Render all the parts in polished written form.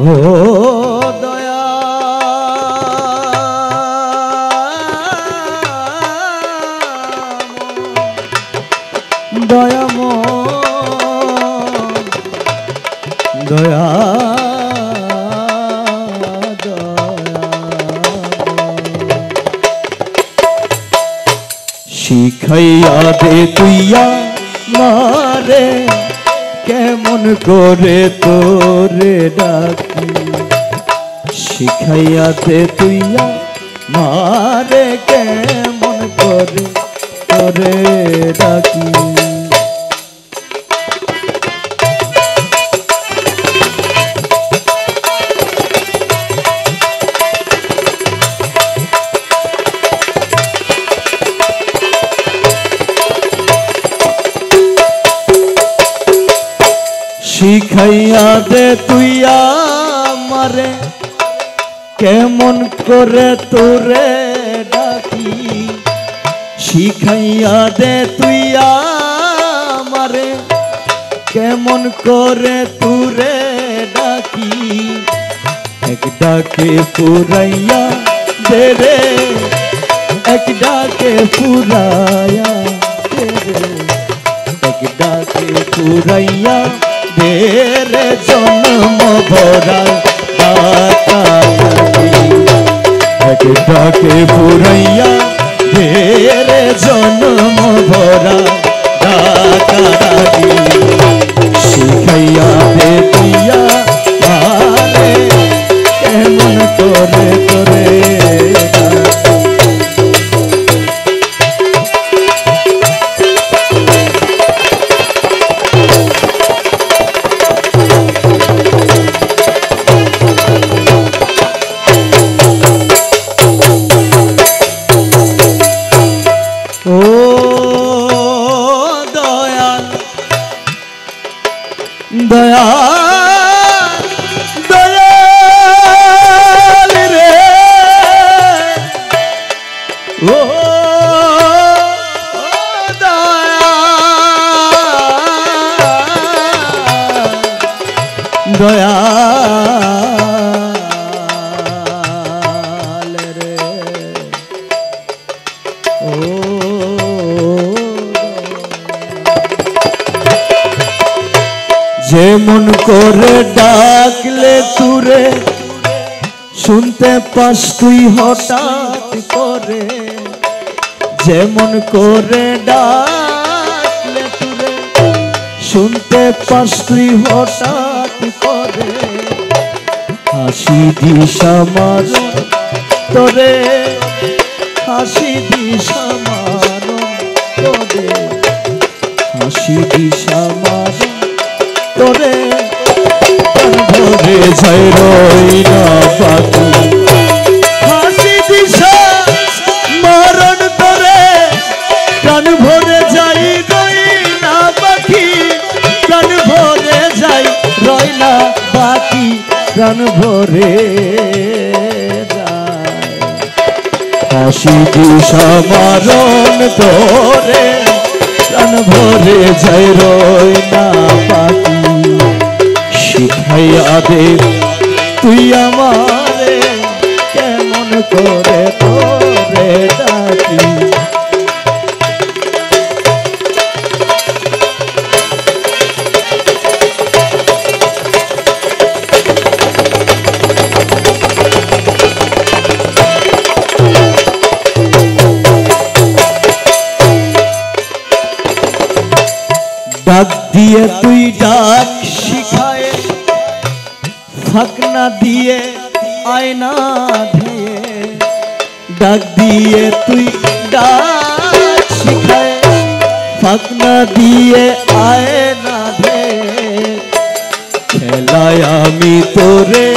ও দয়া দয়া শিখাইয়া দে তুইয়া মারে কেমন করে তোরে ডাকি শিখাইয়া দে তুইয়া মারে কেমন করে তোরে ডাকি শিখাইয়া দে তুইয়া মারে কেমন করে তোরে ডাকি শিখাইয়া দে তুইয়া মারে কেমন করে তোরে ডাকি এক ডাকে পুরাইয়া দে রে এক ডাকে পুরাইয়া দে রে এক ডাকে পুরাইয়া तेरे जन्म भरा डाके पुरैया तेरे जन्म भरा डाकी शिखैया दे दिया मारे केमन करे करे दया दयाल रे ओ दया दयाल रे ओ যেমন করে ডাকলে তুরে শুনতে পাস তুই হঠাৎ করে যেমন করে ডাকলে তুরে শুনতে পাস তুই হঠাৎ করে হাসি দিশা মারণ তোরে হাসি দিশা মারণ তোরে হাসি দিশা মারণ তোরে ভরে যায় রই না পাখি হাসি দিশা মরণ তোরে প্রাণ ভরে যাই রই না পাখি প্রাণ ভরে যাই রই না পাখি প্রাণ ভরে যায় হাসি দিশা মরণ তোরে প্রাণ ভরে যাই রই না পাখি শিখাইয়া দে তুই আমারে কেমন করে তোরে ডাকি ডাক দিয়ে তুই ডাক শিখায় ফাঁক না দিয়ে আয়না ধেয়ে ডাক দিয়ে তুই ডাক শিখায় ফাঁক না দিয়ে আয়না ধেয়ে খেলায় আমি তোরে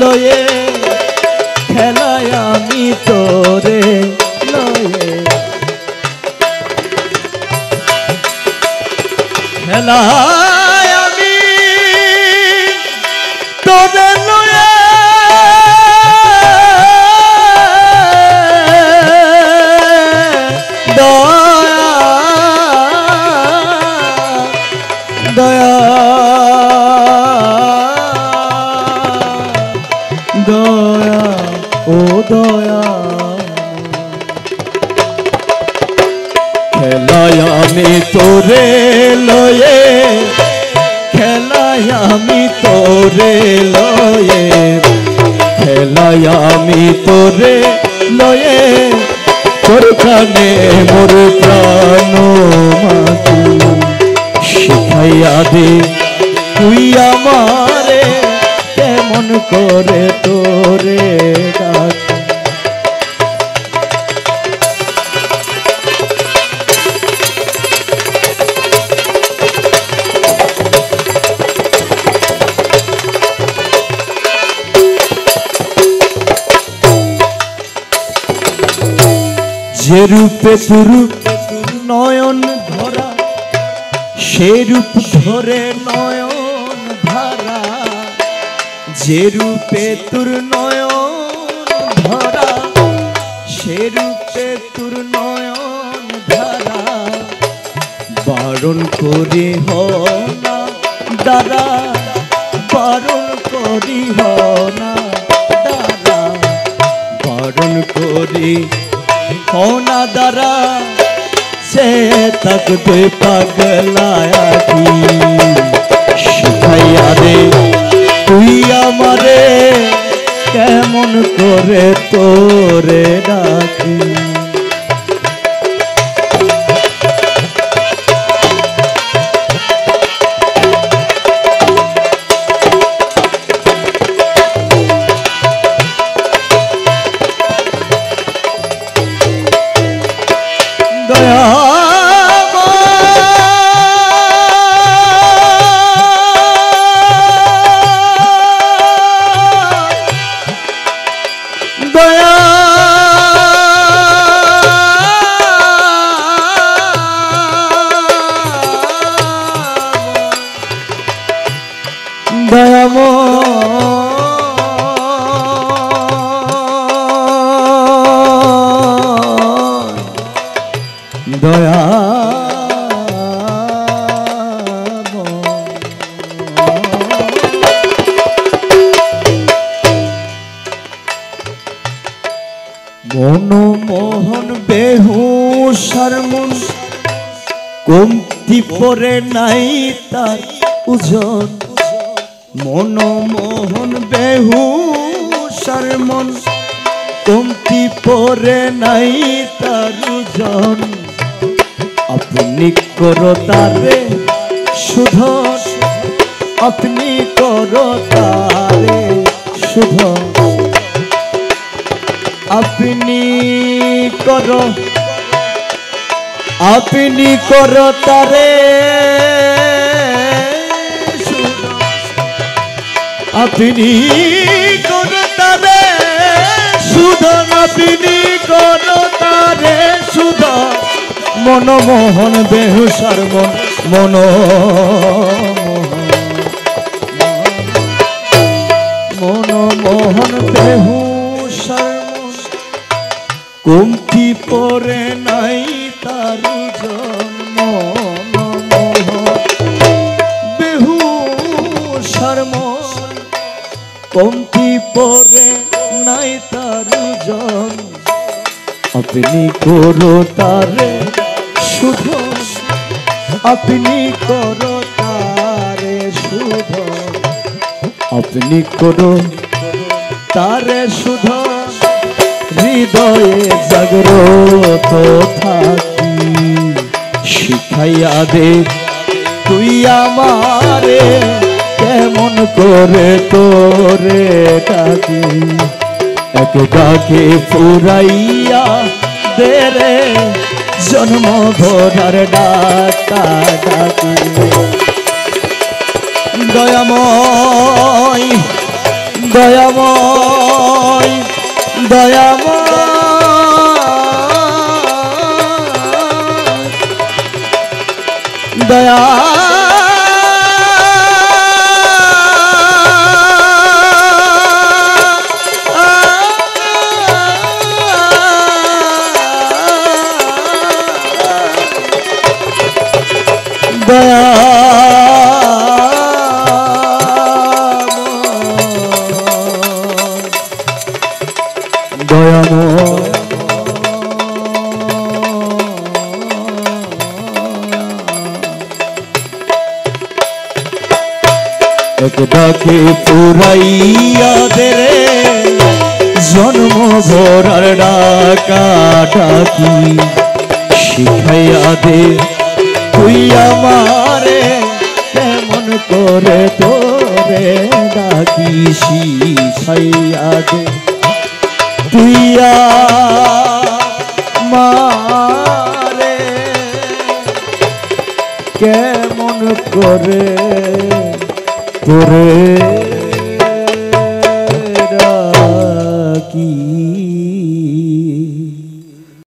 লয়ে খেলায় আমি তোরে লয়ে খেলায় আমি তোরে লয়ে আমি তোরে লয়ে খেলায় আমি তোরে লয়ে খেলায় আমি তোরে লয়ে তোর কানে মোর প্রাণ মাতু শিখাইয়া দে তুই আমারে কেমন করে তোরে ডাক যে রূপে তুরূপ নয়ন ধরা সে রূপ ধরে নয়ন ধারা যে রূপে তুর নয়ন ধরা সে রূপে তুর নয়ন ধারা বারণ করি না দাদা বারণ করি না দাদা বারণ করি होना दरा से तक दे पगलाया की शिखाया दे तुई आमारे केमन करे तोरे डाकी दया मनमोहन बेहुशार मन कमती पड़े नाई तार ओजन मनमोहन बेहुशार मन कमती पड़े नाई तार ओजन अपनी करो तारे सुधन अपनी करो तारे सुधन अपनी करो तारे सुधन अपनी करो तारे सुधन अपनी करो तारे सुधन मनमोहन बेहुशार मन मनमोहन बेहुशार मन कमती पड़े नाई तार ओजन मनमोहन बेहुशार मन कमती पड़े नाई तार ओजन अपनी करो तारे सुधन अपनी करो तारे सुधन अपनी करो तारे सुधन हृदये जागृत थाकी शिखाइया दे तुई आमारे केमन करे तोरे डाकी एक डाके फुराइया दे रे जन्म भरार डाका डाकी दयामय दयामय दयामय दया दयामय ডাকে পুরাইয়া দে রে জন্ম ভরার ডাকা ডাকি শিখাইয়া দে তুই আমারে কেমন করে তোরে ডাকি শিখাইয়া দে তুই আমারে কেমন করে তোরে